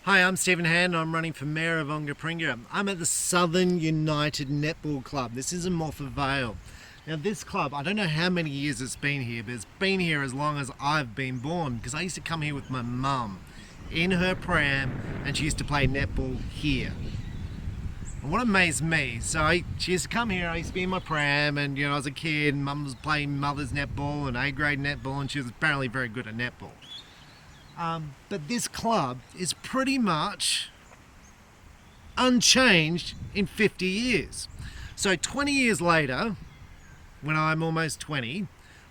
Hi, I'm Stephen Hand. I'm running for Mayor of Onkaparinga. I'm at the Southern United Netball Club. This is in Morphett, Vale. Now this club, I don't know how many years it's been here, but it's been here as long as I've been born, because I used to come here with my mum in her pram and she used to play netball here. And what amazed me, she used to come here, I used to be in my pram, and I was a kid, and mum was playing mother's netball and A-grade netball, and she was apparently very good at netball. But this club is pretty much unchanged in 50 years. So 20 years later, when I'm almost 20,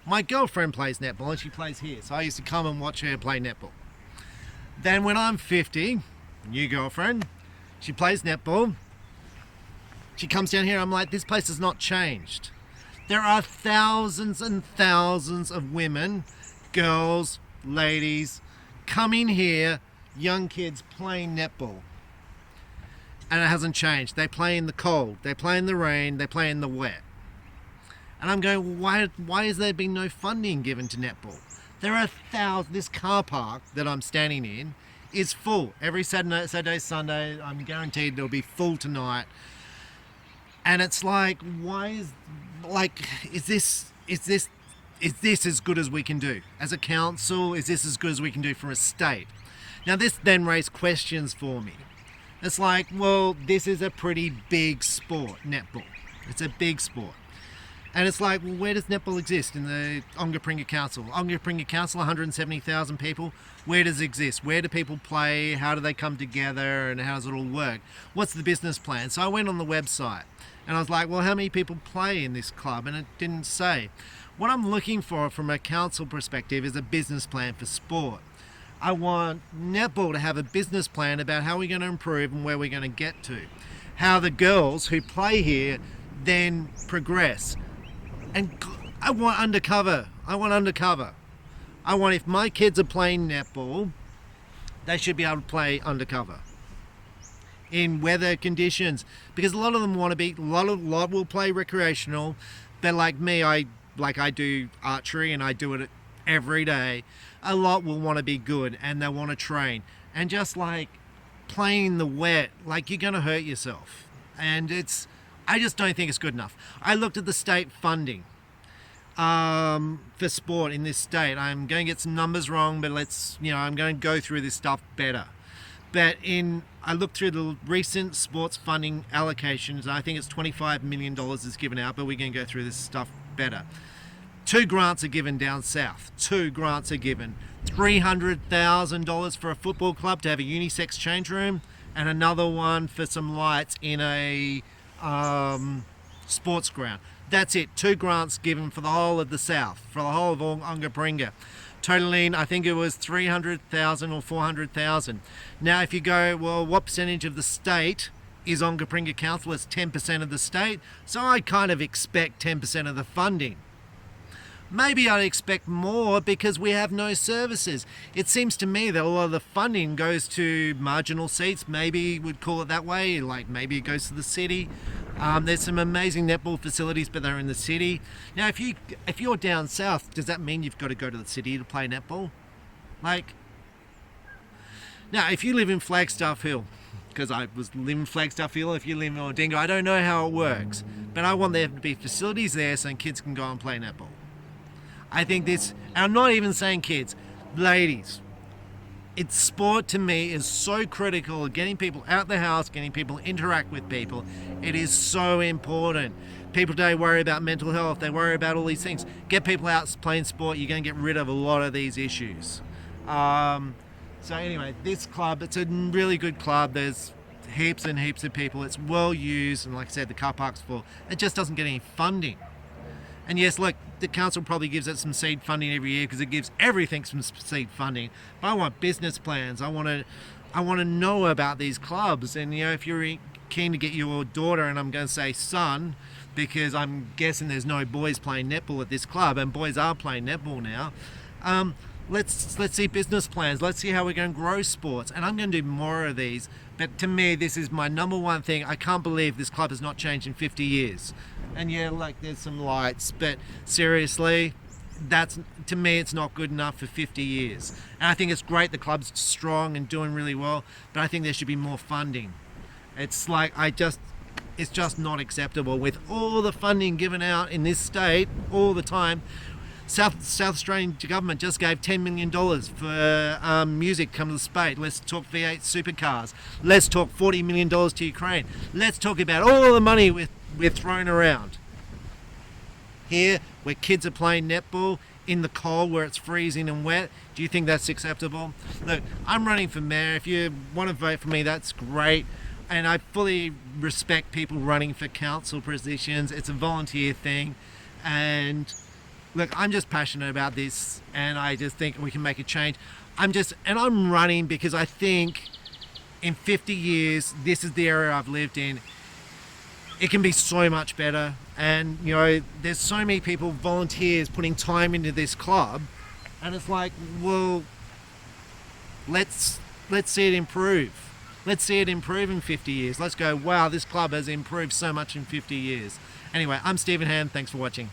my girlfriend plays netball and she plays here. So I used to come and watch her play netball. Then when I'm 50, new girlfriend, she plays netball. She comes down here, I'm like, this place has not changed. There are thousands and thousands of women, girls, ladies, coming here, young kids playing netball, and it hasn't changed. They play in the cold, they play in the rain, they play in the wet. And I'm going, why has there been no funding given to netball? There are thousands. This car park that I'm standing in is full every Saturday, Sunday. I'm guaranteed it'll be full tonight. And it's like, is this as good as we can do? As a council, is this as good as we can do for a state? Now this then raised questions for me. It's like, well, this is a pretty big sport, netball. It's a big sport. And it's like, well, where does netball exist in the Onkaparinga Council? Onkaparinga Council, 170,000 people. Where does it exist? Where do people play? How do they come together? And how does it all work? What's the business plan? So I went on the website and I was like, well, how many people play in this club? And it didn't say. What I'm looking for from a council perspective is a business plan for sport. I want netball to have a business plan about how we're going to improve and where we're going to get to. How the girls who play here then progress. And I want undercover. I want, if my kids are playing netball, they should be able to play undercover in weather conditions, because a lot of them want to be, a lot will play recreational, but like me, I do archery and I do it every day. A lot will want to be good and they want to train, and just like playing in the wet, like you're going to hurt yourself, and I just don't think it's good enough. I looked at the state funding for sport in this state. I'm going to get some numbers wrong, but I'm going to go through this stuff better. But I looked through the recent sports funding allocations, and I think it's $25 million is given out, but we're going to go through this stuff better. 2 grants are given down south. 2 grants are given. $300,000 for a football club to have a unisex change room, and another one for some lights in a sports ground. That's it. 2 grants given for the whole of the south, for the whole of Onkaparinga. Totaling, I think it was 300,000 or 400,000. Now, if you go, well, what percentage of the state is Onkaparinga Council? It's 10% of the state, so I kind of expect 10% of the funding. Maybe I'd expect more because we have no services. It seems to me that a lot of the funding goes to marginal seats, maybe we'd call it that way, like maybe it goes to the city. There's some amazing netball facilities, but they're in the city. Now, if you're down south, does that mean you've got to go to the city to play netball? Now, if you live in Flagstaff Hill, because I was living in Flagstaff Hill, if you live in Ordinga, I don't know how it works, but I want there to be facilities there so kids can go and play netball. I think this, and I'm not even saying kids, ladies. Sport to me is so critical, getting people out the house, getting people to interact with people. It is so important. People today worry about mental health, they worry about all these things. Get people out playing sport, you're going to get rid of a lot of these issues. So anyway, this club, it's a really good club. There's heaps and heaps of people. It's well used, and like I said, the car park's full. It just doesn't get any funding. And yes, look, the council probably gives it some seed funding every year because it gives everything some seed funding. But I want business plans. I want to know about these clubs. And if you're keen to get your daughter, and I'm going to say son, because I'm guessing there's no boys playing netball at this club, and boys are playing netball now. Let's see business plans. Let's see how we're going to grow sports. And I'm going to do more of these. But to me, this is my number one thing. I can't believe this club has not changed in 50 years. And yeah, there's some lights, but seriously, that's, to me, it's not good enough for 50 years. And I think it's great the club's strong and doing really well, but I think there should be more funding. It's like, it's just not acceptable with all the funding given out in this state all the time. South Australian government just gave $10 million for music come to the state. Let's talk V8 supercars. Let's talk $40 million to Ukraine. Let's talk about all the money we're throwing around. Here, where kids are playing netball in the cold where it's freezing and wet, do you think that's acceptable? Look, I'm running for mayor. If you want to vote for me, that's great. And I fully respect people running for council positions. It's a volunteer thing. And look, I'm just passionate about this, and I just think we can make a change. I'm running because I think in 50 years, this is the area I've lived in. It can be so much better. And, you know, there's so many people, volunteers, putting time into this club. And it's like, well, let's see it improve. Let's see it improve in 50 years. Let's go, wow, this club has improved so much in 50 years. Anyway, I'm Stephen Hand. Thanks for watching.